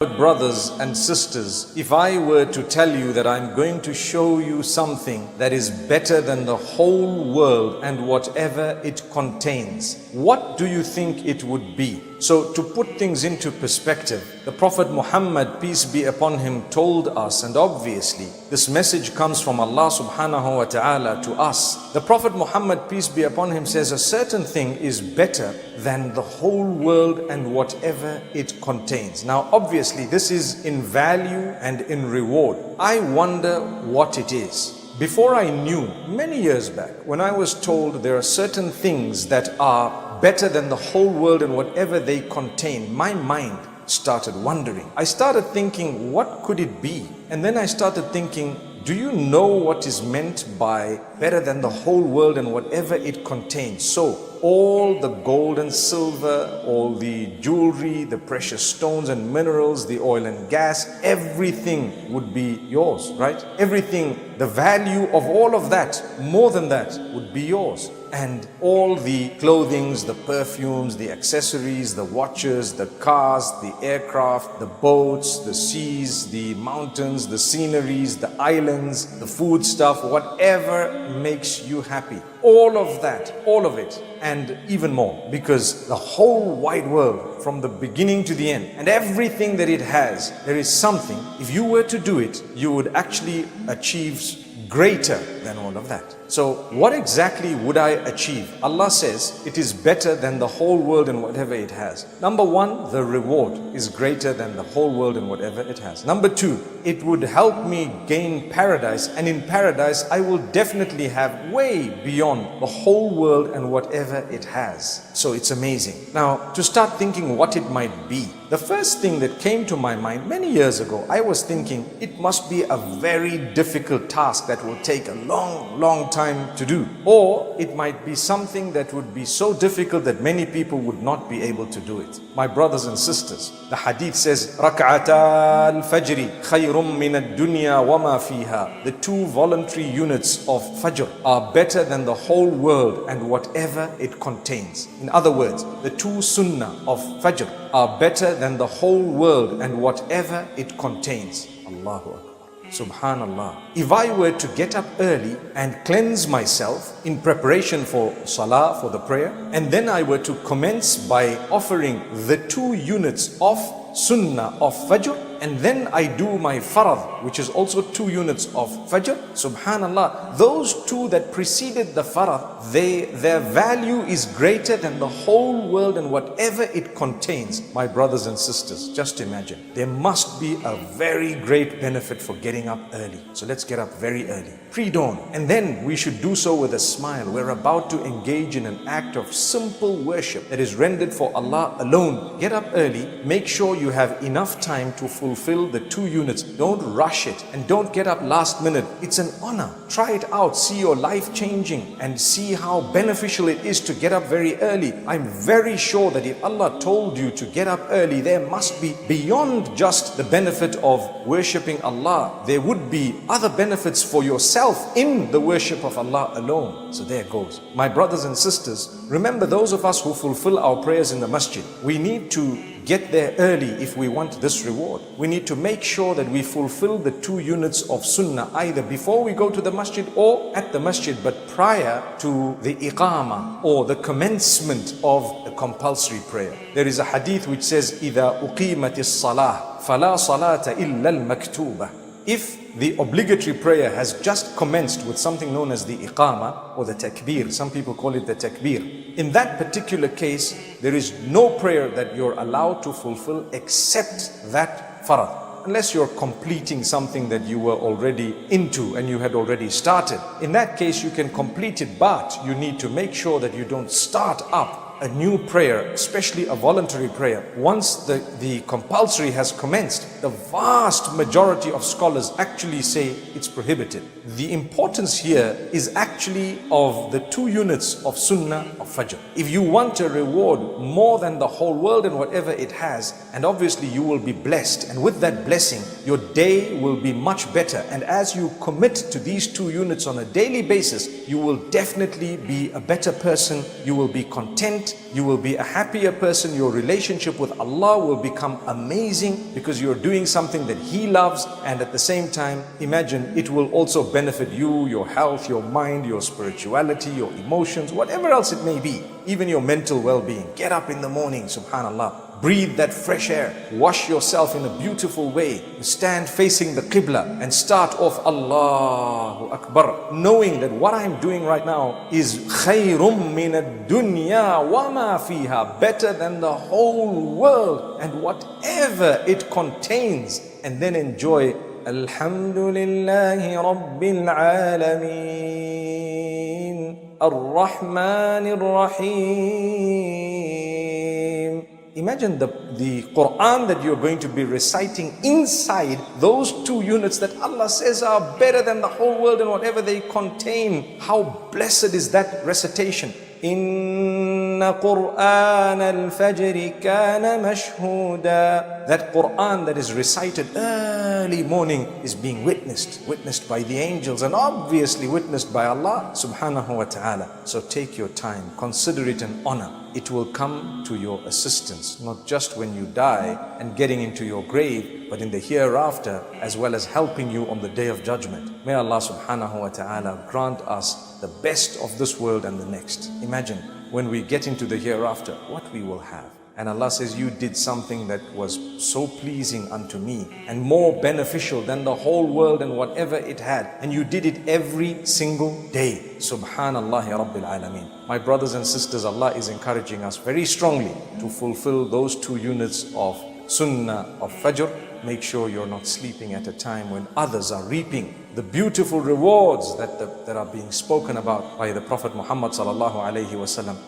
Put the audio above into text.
Brothers and sisters, if I were to tell you that I'm going to show you something that is better than the whole world and whatever it contains, what do you think it would be? So to put things into perspective, the Prophet Muhammad, peace be upon him, told us, and obviously this message comes from Allah subhanahu wa ta'ala to us. The Prophet Muhammad, peace be upon him, says a certain thing is better than the whole world and whatever it contains. Now obviously this is in value and in reward. I wonder what it is. Before I knew, many years back, when I was told there are certain things that are better than the whole world and whatever they contain, my mind started wondering. I started thinking, what could it be? And then I started thinking, do you know what is meant by better than the whole world and whatever it contains? So all the gold and silver, all the jewelry, the precious stones and minerals, the oil and gas, everything would be yours, right? Everything, the value of all of that, more than that, would be yours. And all the clothings, the perfumes, the accessories, the watches, the cars, the aircraft, the boats, the seas, the mountains, the sceneries, the islands, the food stuff, whatever makes you happy. All of that, all of it, and even more, because the whole wide world, from the beginning to the end, and everything that it has, there is something, if you were to do it, you would actually achieve greater than all of that. So what exactly would I achieve? Allah says it is better than the whole world and whatever it has. Number one, the reward is greater than the whole world and whatever it has. Number two, it would help me gain paradise, and in paradise I will definitely have way beyond the whole world and whatever it has. So it's amazing. Now to start thinking what it might be, the first thing that came to my mind many years ago, I was thinking it must be a very difficult task that will take a long time to do. Or it might be something that would be so difficult that many people would not be able to do it. My brothers and sisters, the hadith says, رَكْعَتَا الْفَجْرِ خَيْرٌ مِّنَ الدُّنْيَا وَمَا فِيهَا. The two voluntary units of Fajr are better than the whole world and whatever it contains. In other words, the two sunnah of Fajr are better than the whole world and whatever it contains. Allahu Akbar. Subhanallah. If I were to get up early and cleanse myself in preparation for salah, for the prayer, and then I were to commence by offering the 2 units of sunnah of Fajr, and then I do my farad, which is also 2 units of Fajr, subhanallah, those 2 that preceded the farad, their value is greater than the whole world and whatever it contains. My brothers and sisters, just imagine, there must be a very great benefit for getting up early. So let's get up very early, pre-dawn, and then we should do so with a smile. We're about to engage in an act of simple worship that is rendered for Allah alone. Get up early, make sure you have enough time to fulfill the 2 units. Don't rush it and don't get up last minute. It's an honor. Try it out. See your life changing and see how beneficial it is to get up very early. I'm very sure that if Allah told you to get up early, there must be beyond just the benefit of worshipping Allah. There would be other benefits for yourself in the worship of Allah alone. So there goes. My brothers and sisters, remember those of us who fulfill our prayers in the masjid, we need to get there early if we want this reward. We need to make sure that we fulfill the 2 units of sunnah either before we go to the masjid or at the masjid, but prior to the iqamah or the commencement of the compulsory prayer. There is a hadith which says, إِذَا أُقِيمَتِ الصَّلَاةِ فَلَا صَلَاةَ إِلَّا الْمَكْتُوبَةِ. If the obligatory prayer has just commenced with something known as the iqamah or the takbir, some people call it the takbir, in that particular case, there is no prayer that you're allowed to fulfill except that farad. Unless you're completing something that you were already into and you had already started. In that case, you can complete it, but you need to make sure that you don't start up a new prayer, especially a voluntary prayer. Once the compulsory has commenced, the vast majority of scholars actually say it's prohibited. The importance here is actually of the 2 units of sunnah of Fajr. If you want a reward more than the whole world and whatever it has, and obviously you will be blessed, and with that blessing, your day will be much better. And as you commit to these 2 units on a daily basis, you will definitely be a better person. You will be content it. You will be a happier person. Your relationship with Allah will become amazing because you're doing something that He loves. And at the same time, imagine it will also benefit you, your health, your mind, your spirituality, your emotions, whatever else it may be, even your mental well-being. Get up in the morning, subhanallah. Breathe that fresh air. Wash yourself in a beautiful way. Stand facing the Qibla and start off Allahu Akbar, knowing that what I'm doing right now is khayrum min ad-dunya wa ma fiha, better than the whole world and whatever it contains. And then enjoy Alhamdulillahi Rabbil Alameen Ar-Rahmanir Rahim. Imagine the Quran that you're going to be reciting inside those 2 units that Allah says are better than the whole world and whatever they contain. How blessed is that recitation. Inna Qur'an al-Fajr kana mashhuda. That Quran that is recited early morning is being witnessed by the angels and obviously witnessed by Allah subhanahu wa ta'ala. So take your time, consider it an honor. It will come to your assistance, not just when you die and getting into your grave, but in the hereafter, as well as helping you on the day of judgment. May Allah subhanahu wa ta'ala grant us the best of this world and the next. Imagine when we get into the hereafter, what we will have. And Allah says, you did something that was so pleasing unto me and more beneficial than the whole world and whatever it had. And you did it every single day. Subhanallah Rabbil Alameen. My brothers and sisters, Allah is encouraging us very strongly to fulfill those 2 units of Sunnah of Fajr. Make sure you're not sleeping at a time when others are reaping the beautiful rewards that are being spoken about by the Prophet Muhammad sallallahu alaihi wasallam.